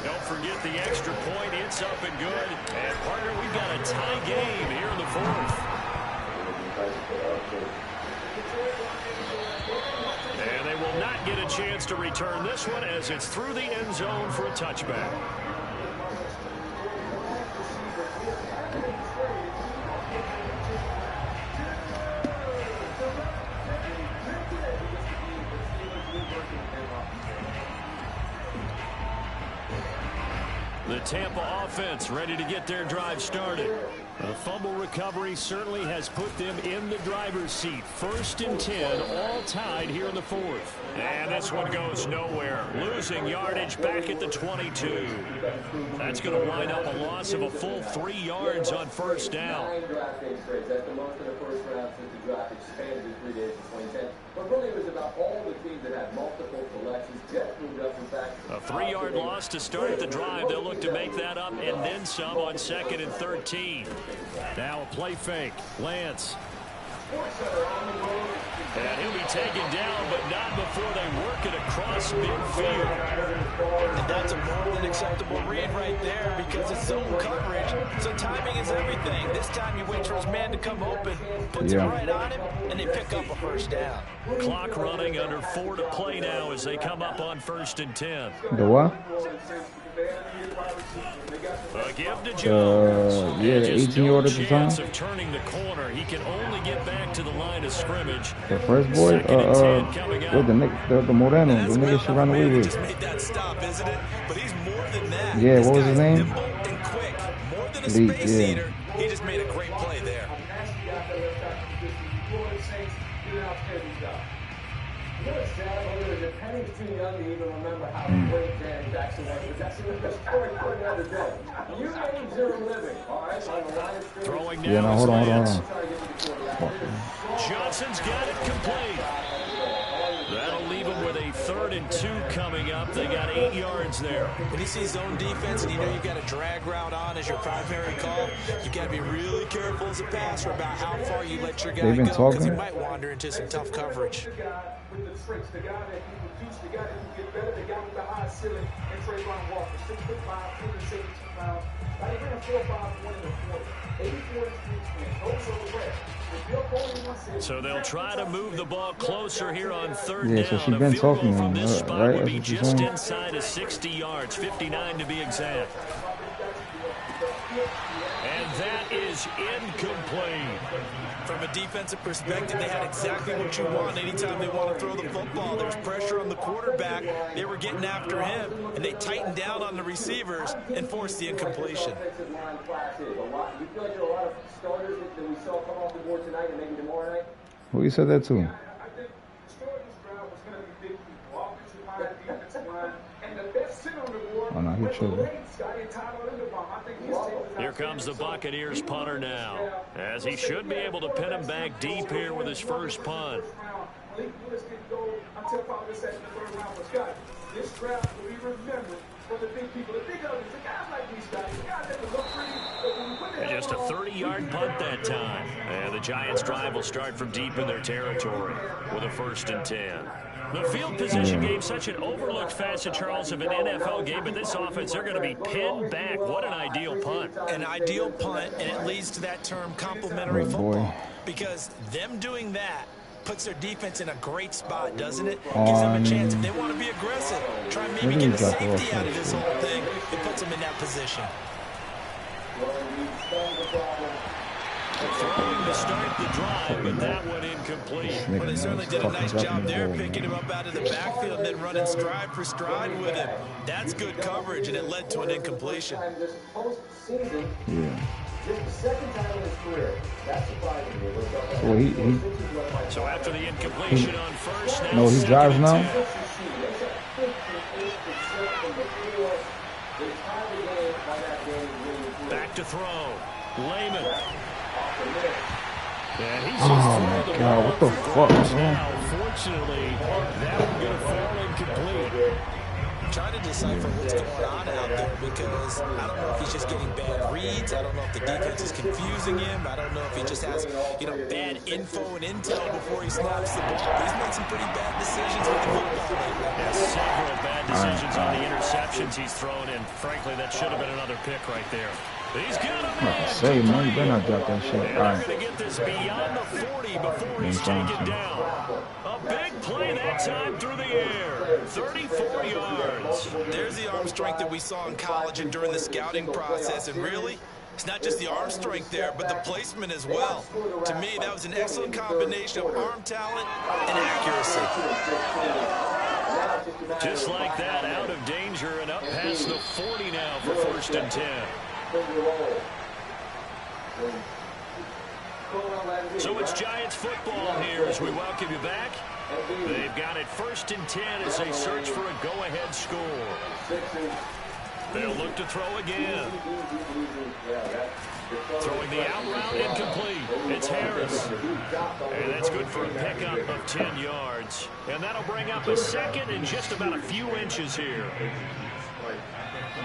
Don't forget the extra point. It's up and good. And, partner, we've got a tie game here in the 4th. And they will not get a chance to return this one as it's through the end zone for a touchback. The Tampa offense ready to get their drive started. The fumble recovery certainly has put them in the driver's seat. 1st and 10, all tied here in the 4th. And this one goes nowhere. Losing yardage back at the 22. That's going to wind up a loss of a full 3 yards on 1st down. 9 draft day trades. That's the most in the first round since the draft expanded in 3 days in 2010. But really it was about all the teams that had multiple selections. Jets moved up, in fact. A 3-yard loss to start the drive. They'll look to make that up and then some on 2nd and 13. Now a play fake. Lance. And he'll be taken down, but not before they work it across midfield. And that's a more than acceptable read right there because it's zone coverage. So timing is everything. This time you wait for his man to come open, puts it right on him, and they pick up a 1st down. Clock running under 4 to play now as they come up on 1st and 10. The what? A give to Jones. Yeah, the 18-yard at the time. Of turning the corner. He can only get back to the line of scrimmage. The first boy, the Moreno, the nigga she ran away with. Just made that stop, isn't it? But he's more than that. Yeah, what was his name? Nimble and quick. More than a space eater. He just made a great play there. Good, Sam. The Penny's too young to even remember how great Janet Jackson was, but that's another story for another day. You made your living, all right, on the line of scrimmage. Throwing now. Yeah, no, hold on. Johnson's got it complete. That'll leave him with a 3rd and 2 coming up. They got 8 yards there. When you see zone defense and you know you've got a drag route on as your primary call, you've got to be really careful as a passer about how far you let your guy go, because he might wander into some tough coverage. With the tricks, the guy that you can teach, the guy that you get better, the guy with the high ceiling, and Trayvon Walker, 6'5", 272 pounds. He ran 4.5 in the 40. 84 those are the rare. So they'll try to move the ball closer here on 3rd yeah, down. so she's been talking to from him, this spot right? would be just inside of 60 yards, 59 to be exact. And that is incomplete. From a defensive perspective, they had exactly what you want anytime they want to throw the football. There's pressure on the quarterback. They were getting after him, and they tightened down on the receivers and forced the incompletion. Do you feel like there are a lot of starters that we saw come off the board tonight and maybe tomorrow night? Who you said that to? I think starting this drive was going to be big people, offensive line, defensive line, and the best center on the board. Oh, no, he tripping. Here comes the Buccaneers punter now, as he should be able to pin him back deep here with his first punt. This draft will be remembered for the big people, the big others, the guys like these guys, the guys that look pretty. And just a 30-yard punt that time. And the Giants' drive will start from deep in their territory with a 1st and 10. The field position gave such an overlooked facet, Charles, of an NFL game, but this offense, they're going to be pinned back. What an ideal punt. An ideal punt, and it leads to that term complementary football. Because them doing that puts their defense in a great spot, doesn't it? Gives them a chance. If they want to be aggressive, try and maybe get a safety out of this whole thing. It puts them in that position. Throwing to start the drive, but that one incomplete. Well, they certainly did a nice job there, picking him up out of the backfield and then running stride for stride with him. That's good coverage, and it led to an incompletion. Yeah. This is the second time in his career. That's surprising me. Well, so after the incompletion on first, now no, he drives now. Back to throw. Layman. And he's oh my God, what the fuck, man? Fortunately, that one going to fall incomplete. Trying to decipher what's going on out there, because I don't know if he's just getting bad reads. I don't know if the defense is confusing him. I don't know if he just has, bad info and intel before he snaps the ball. But he's made some pretty bad decisions with the football lately. Several bad decisions on the interceptions he's thrown in. Frankly, that should have been another pick right there. He's got him in. Say, man, you better not drop that shit. And they're going to get this beyond the 40 before he's taken down. A big play that time through the air. 34 yards. There's the arm strength that we saw in college and during the scouting process. And really, it's not just the arm strength there, but the placement as well. To me, that was an excellent combination of arm talent and accuracy. Just like that, out of danger and up past the 40 now for 1st and 10. So it's Giants football here as we welcome you back. They've got it 1st and 10 as they search for a go-ahead score. They'll look to throw again. Throwing the out route incomplete. It's Harris. And that's good for a pickup of 10 yards. And that'll bring up a 2nd and just about a few inches here.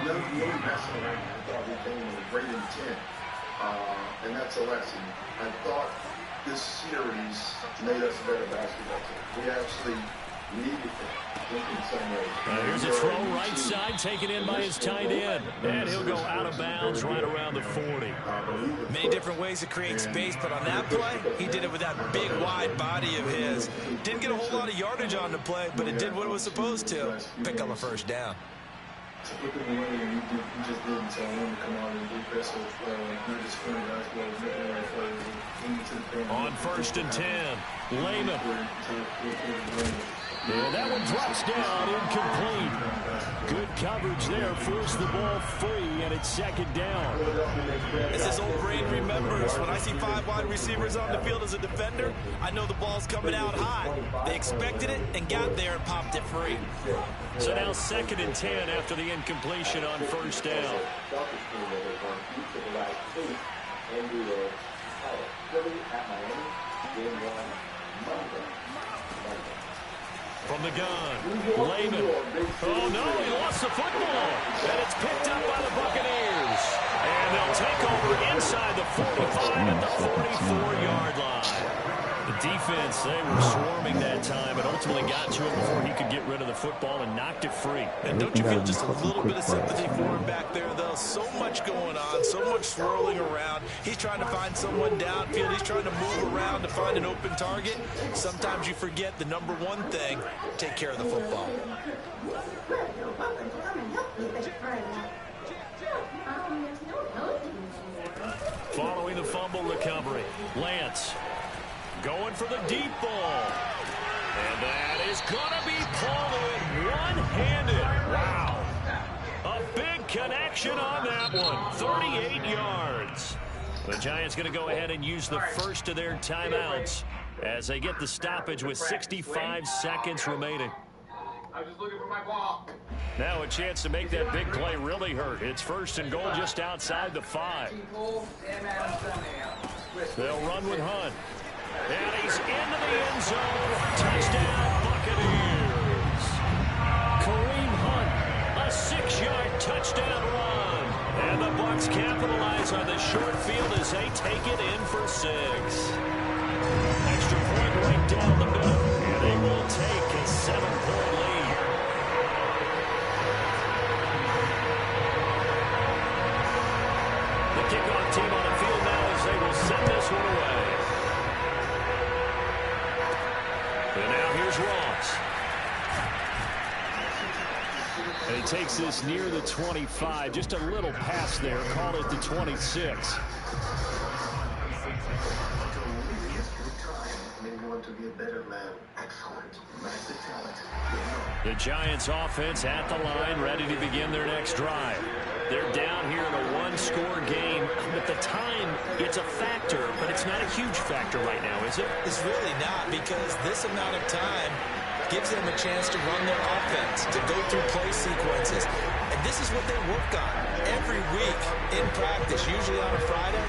No messing around. I thought we came with a great intent, and that's a lesson. I thought this series made us a better basketball team. We actually needed it in some ways. Here's a throw right side, taken in by his tight end. And he'll go out of bounds right around the 40. Many different ways to create space, but on that play, he did it with that big, wide body of his. Didn't get a whole lot of yardage on the play, but it did what it was supposed to. Pick up a 1st down. To put them away, and you just didn't. So I wanted to come out and do best of not just playing basketball, but making the right plays. On 1st and 10, Layman. And that one drops down, incomplete. Good coverage there, forced the ball free, and it's second down. As his old brain remembers, when I see 5 wide receivers on the field as a defender, I know the ball's coming out high. They expected it and got there and popped it free. So now 2nd and 10 after the incompletion on first down. From the gun, Lehman. Oh, no, he lost the football. And it's picked up by the Buccaneers. And they'll take over inside the 45 at the 44-yard line. The defense, they were swarming that time and ultimately got to him before he could get rid of the football and knocked it free. And don't you feel just a little bit of sympathy for him back there, though? So much going on, so much swirling around. He's trying to find someone downfield. He's trying to move around to find an open target. Sometimes you forget the number one thing, take care of the football. Following the fumble recovery, Lance going for the deep ball. And that is going to be pulled in one-handed. Wow. A big connection on that one. 38 yards. The Giants going to go ahead and use the first of their timeouts as they get the stoppage with 65 seconds remaining. I was just looking for my ball. Now a chance to make that big play really hurt. It's 1st and goal just outside the 5. They'll run with Hunt. And he's into the end zone. Touchdown, Buccaneers. Kareem Hunt, a 6-yard touchdown run. And the Bucs capitalize on the short field as they take it in for 6. Extra point right down the middle. And they will take a 7-point lead. The kickoff team on the field now as they will send this one away. And now here's Ross. And he takes this near the 25. Just a little pass there. Call it the 26. The Giants offense at the line, ready to begin their next drive. They're down here in a one-score game. But the time, it's a factor, but it's not a huge factor right now, is it? It's really not, because this amount of time gives them a chance to run their offense, to go through play sequences. And this is what they work on every week in practice, usually on a Friday.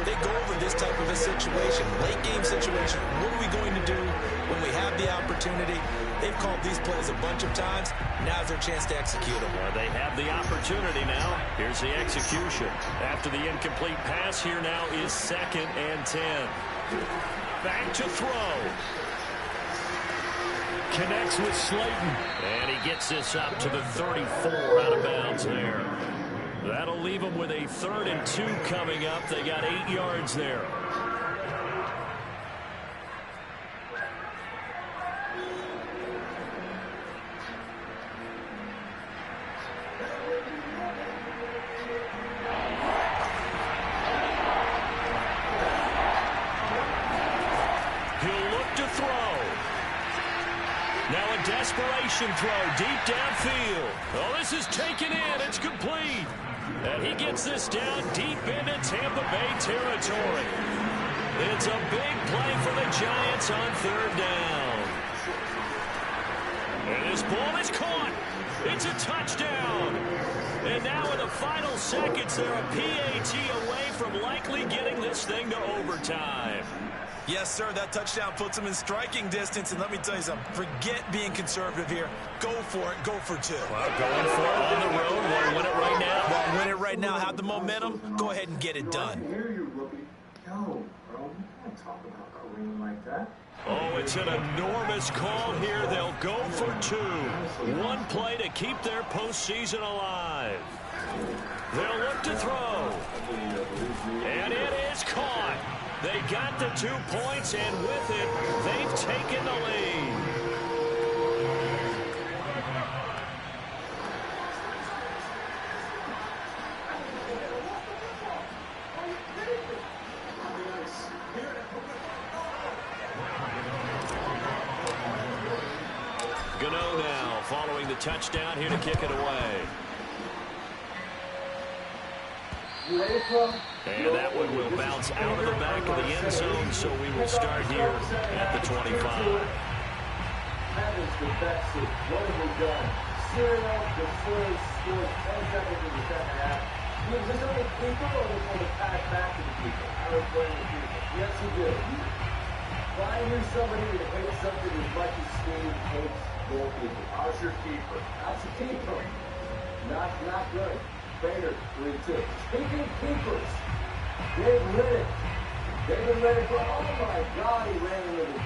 They go over this type of a situation, late game situation. What are we going to do when we have the opportunity? They've called these plays a bunch of times. Now's their chance to execute them. Well, they have the opportunity now. Here's the execution. After the incomplete pass, here now is 2nd and 10. Back to throw. Connects with Slayton. And he gets this up to the 34, out of bounds there. That'll leave them with a 3rd and 2 coming up. They got 8 yards there. He'll look to throw. Now a desperation throw deep downfield. Oh, this is taken in. It's complete. And he gets this down deep into Tampa Bay territory. It's a big play for the Giants on 3rd down. And this ball is caught. It's a touchdown. And now in the final seconds, they're a PAT away from likely getting this thing to overtime. Yes, sir, that touchdown puts them in striking distance. And let me tell you something, forget being conservative here. Go for it, go for 2. Well, going for it on the road. Want to win it right now? Want to win it right now, have the momentum, go ahead and get it done. I hear you, rookie. Yo, bro, you can't talk about Kareem like that. Oh, it's an enormous call here. They'll go for 2. One play to keep their postseason alive. They'll look to throw. And it is caught. They got the 2 points, and with it, they've taken the lead. Gano now following the touchdown here to kick it away. And that one will bounce out of the back of the end zone, so we will start here at the 25. Heavens to Betsy. What have we done? Serial, the Spurs scored 10 seconds in the second half. Was this on the keeper or was it the pass back to the keeper? I was playing the keeper. Yes, he did. Find me somebody that hates something as much as Steve hates goalkeeper. How's your keeper? How's your keeper? Not good. Bader, 3-2. Speaking of keepers, David Riddick. Oh my God, he ran into the...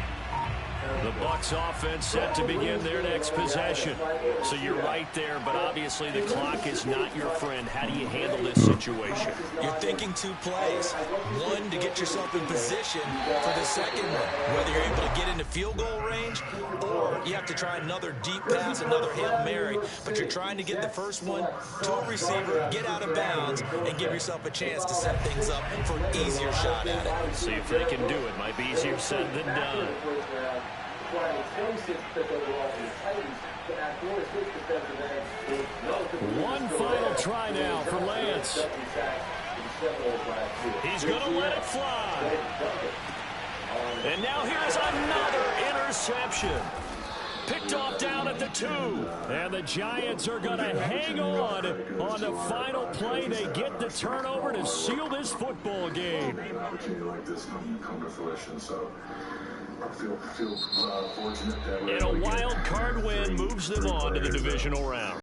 The Bucs offense set to begin their next possession. So you're right there, but obviously the clock is not your friend. How do you handle this situation? You're thinking 2 plays. One, to get yourself in position for the second one, whether you're able to get into field goal range or you have to try another deep pass, another Hail Mary. But you're trying to get the first one to a receiver, get out of bounds, and give yourself a chance to set things up for an easier shot at it. Let's see if they can do it. Might be easier said than done. One final try now for Lance. He's going to let it fly. And now here's another interception. Picked off down at the 2. And the Giants are going to hang on the final play. They get the turnover to seal this football game. Opportunity like this come to fruition, so I feel fortunate that And a wild card win moves them on to the divisional round.